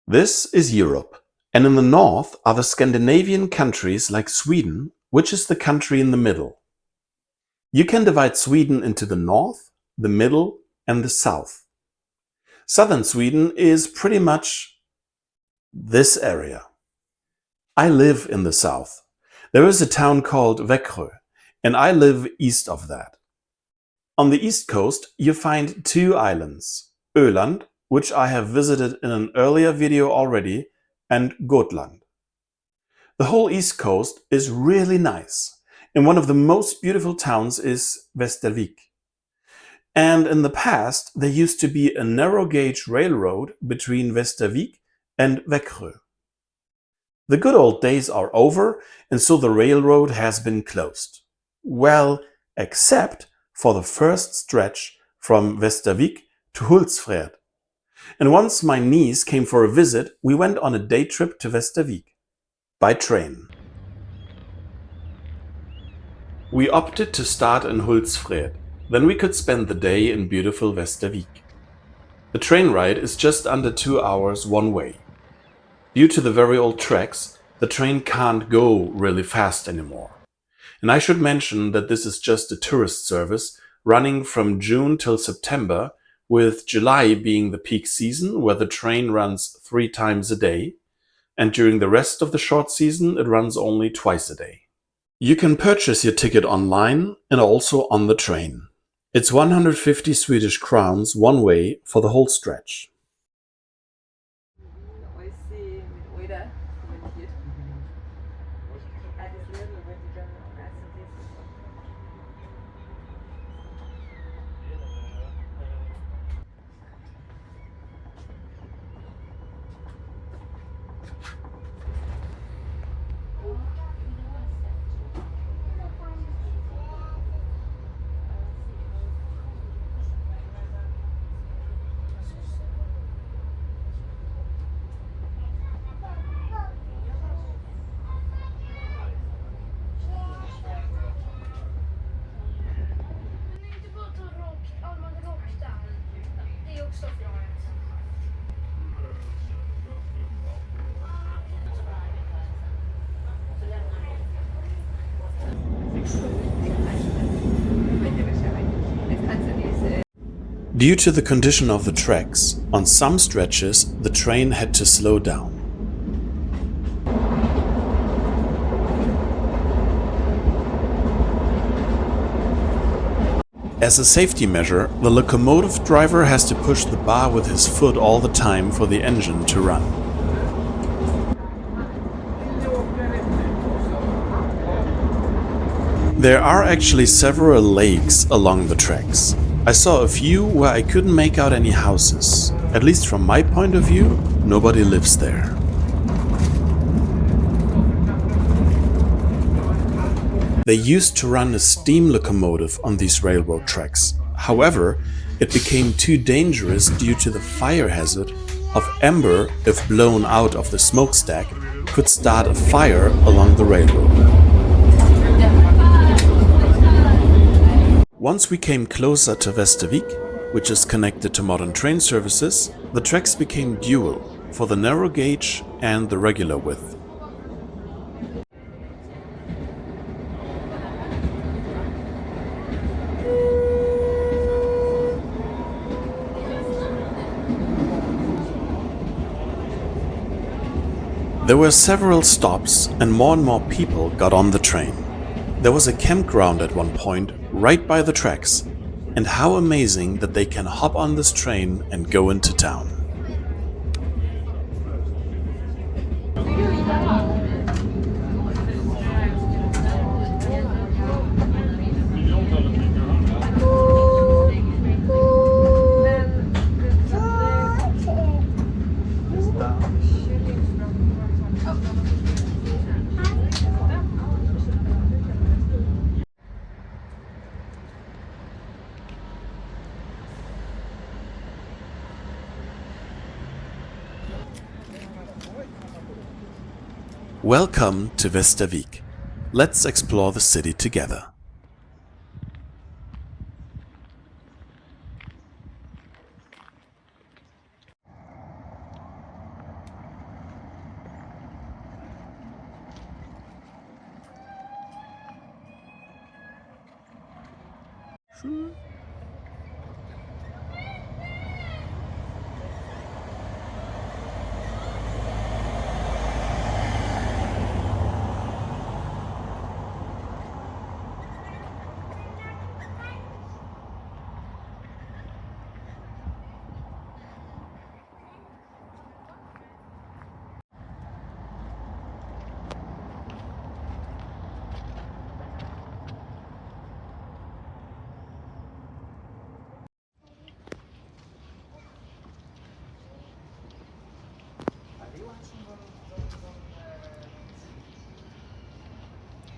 This is Europe, and in the north are the Scandinavian countries like Sweden, which is the country in the middle. You can divide Sweden into the north, the middle, and the south. Southern Sweden is pretty much this area. I live in the south. There is a town called Växjö, and I live east of that. On the east coast, you find two islands, Öland, which I have visited in an earlier video already, and Gotland. The whole east coast is really nice, and one of the most beautiful towns is Västervik. And in the past, there used to be a narrow gauge railroad between Västervik and Växjö. The good old days are over, and so the railroad has been closed. Well, except for the first stretch from Västervik to Hultsfred. And once my niece came for a visit, we went on a day trip to Västervik by train. We opted to start in Hultsfred, then we could spend the day in beautiful Västervik. The train ride is just under 2 hours one way. Due to the very old tracks, the train can't go really fast anymore. And I should mention that this is just a tourist service running from June till September, with July being the peak season where the train runs 3 times a day, and during the rest of the short season it runs only twice a day. You can purchase your ticket online and also on the train. It's 150 Swedish crowns one way for the whole stretch. Due to the condition of the tracks, on some stretches the train had to slow down. As a safety measure, the locomotive driver has to push the bar with his foot all the time for the engine to run. There are actually several lakes along the tracks. I saw a few where I couldn't make out any houses. At least from my point of view, nobody lives there. They used to run a steam locomotive on these railroad tracks. However, it became too dangerous due to the fire hazard of amber, if blown out of the smokestack, could start a fire along the railroad. Once we came closer to Västervik, which is connected to modern train services, the tracks became dual for the narrow gauge and the regular width. There were several stops and more people got on the train. There was a campground at one point right by the tracks, and how amazing that they can hop on this train and go into town. Welcome to Västervik. Let's explore the city together.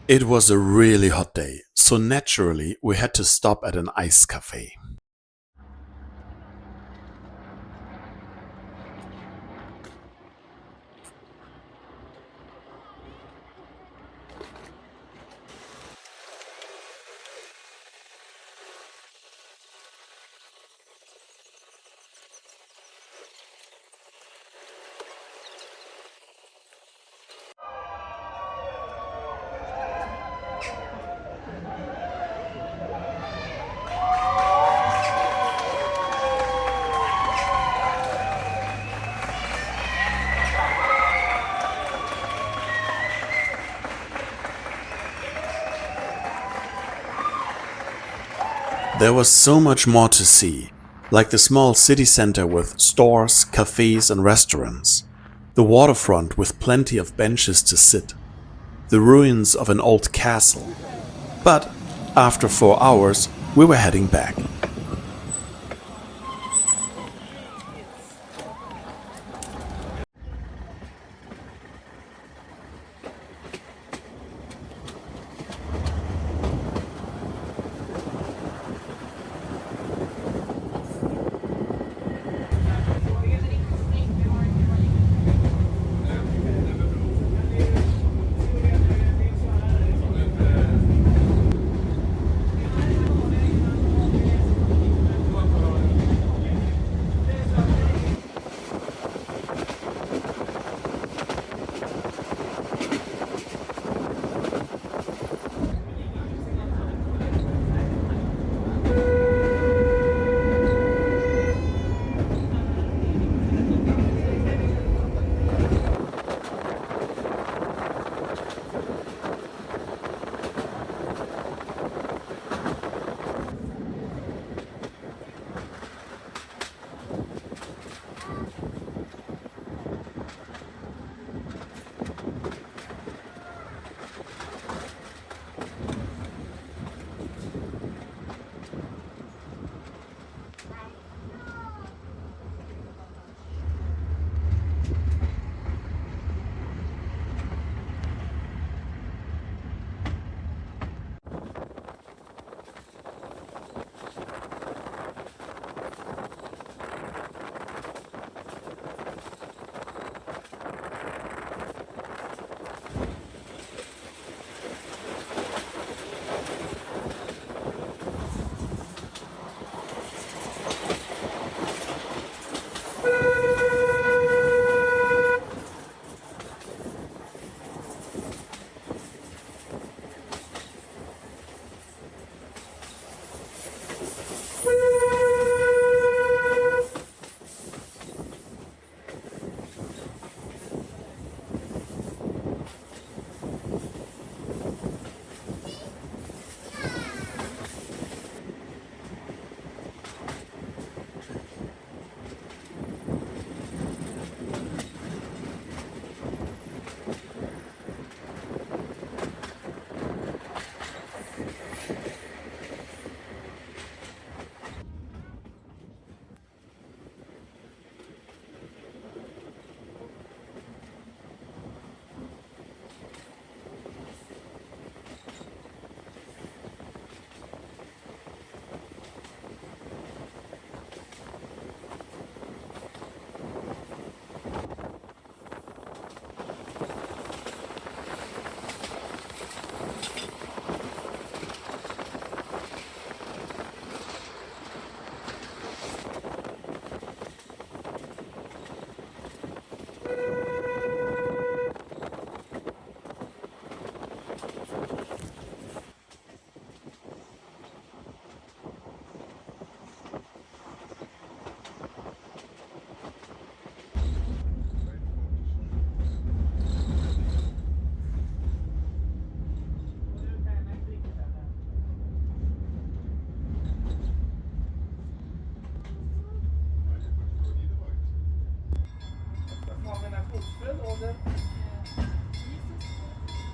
It was a really hot day, so naturally we had to stop at an ice cafe. There was so much more to see, like the small city center with stores, cafes and restaurants, the waterfront with plenty of benches to sit, the ruins of an old castle. But after 4 hours, we were heading back. Hultsfred oder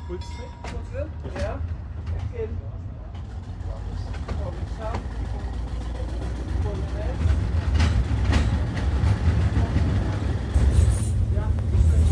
Hultsfred? Ja. Till Ulrikshamn. Bollnäs. Ja, Hultsfred.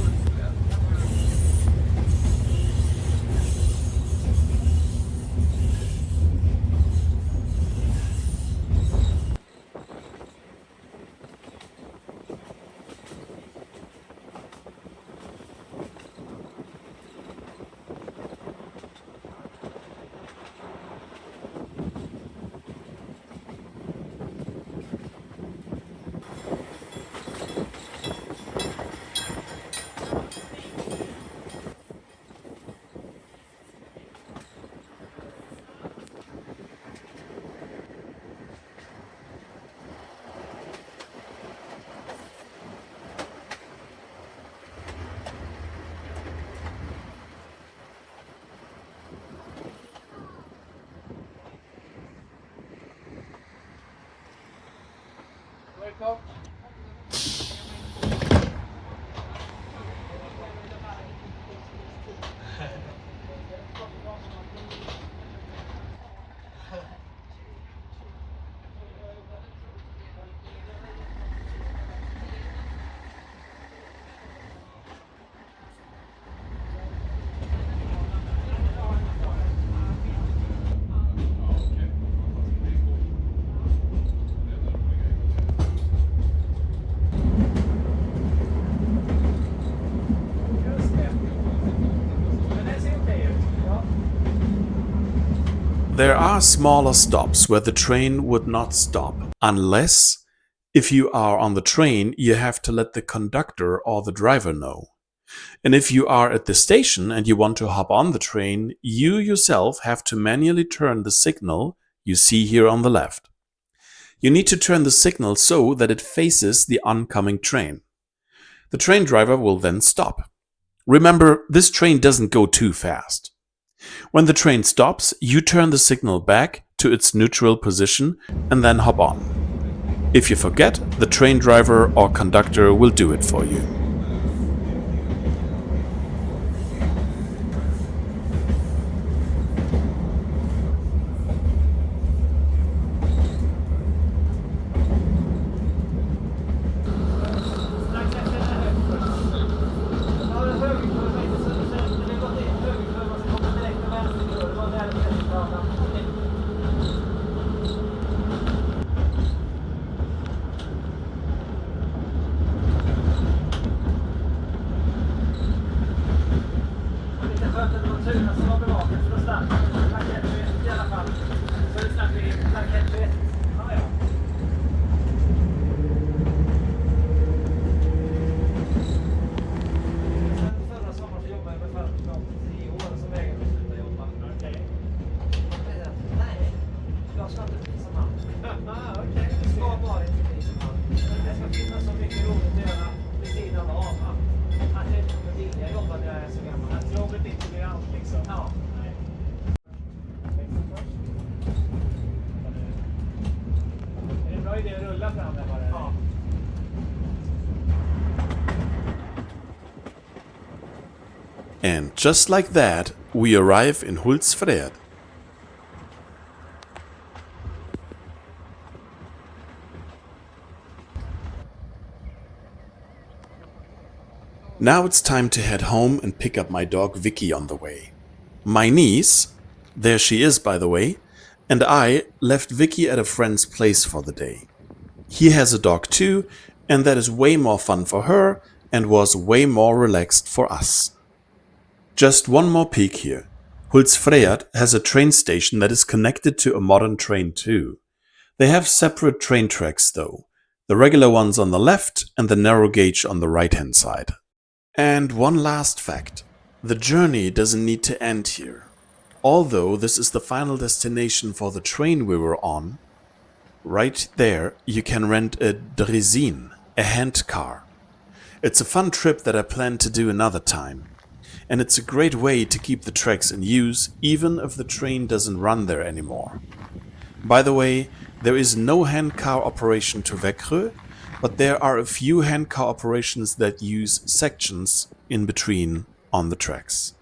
Welcome. Just det. Men det ser okej ut. Ja. There are smaller stops where the train would not stop, unless, if you are on the train, you have to let the conductor or the driver know. And if you are at the station and you want to hop on the train, you yourself have to manually turn the signal you see here on the left. You need to turn the signal so that it faces the oncoming train. The train driver will then stop. Remember, this train doesn't go too fast. When the train stops, you turn the signal back to its neutral position and then hop on. If you forget, the train driver or conductor will do it for you. And just like that, we arrive in Hultsfred. Now it's time to head home and pick up my dog Vicky on the way. My niece, there she is by the way, and I left Vicky at a friend's place for the day. He has a dog too, and that is way more fun for her and was way more relaxed for us. Just one more peek here. Hultsfred has a train station that is connected to a modern train too. They have separate train tracks though, the regular ones on the left and the narrow gauge on the right hand side. And one last fact, the journey doesn't need to end here. Although this is the final destination for the train we were on, right there you can rent a drezine, a hand car. It's a fun trip that I plan to do another time. And it's a great way to keep the tracks in use even if the train doesn't run there anymore. By the way, there is no hand car operation to Växjö, but there are a few handcar operations that use sections in between on the tracks.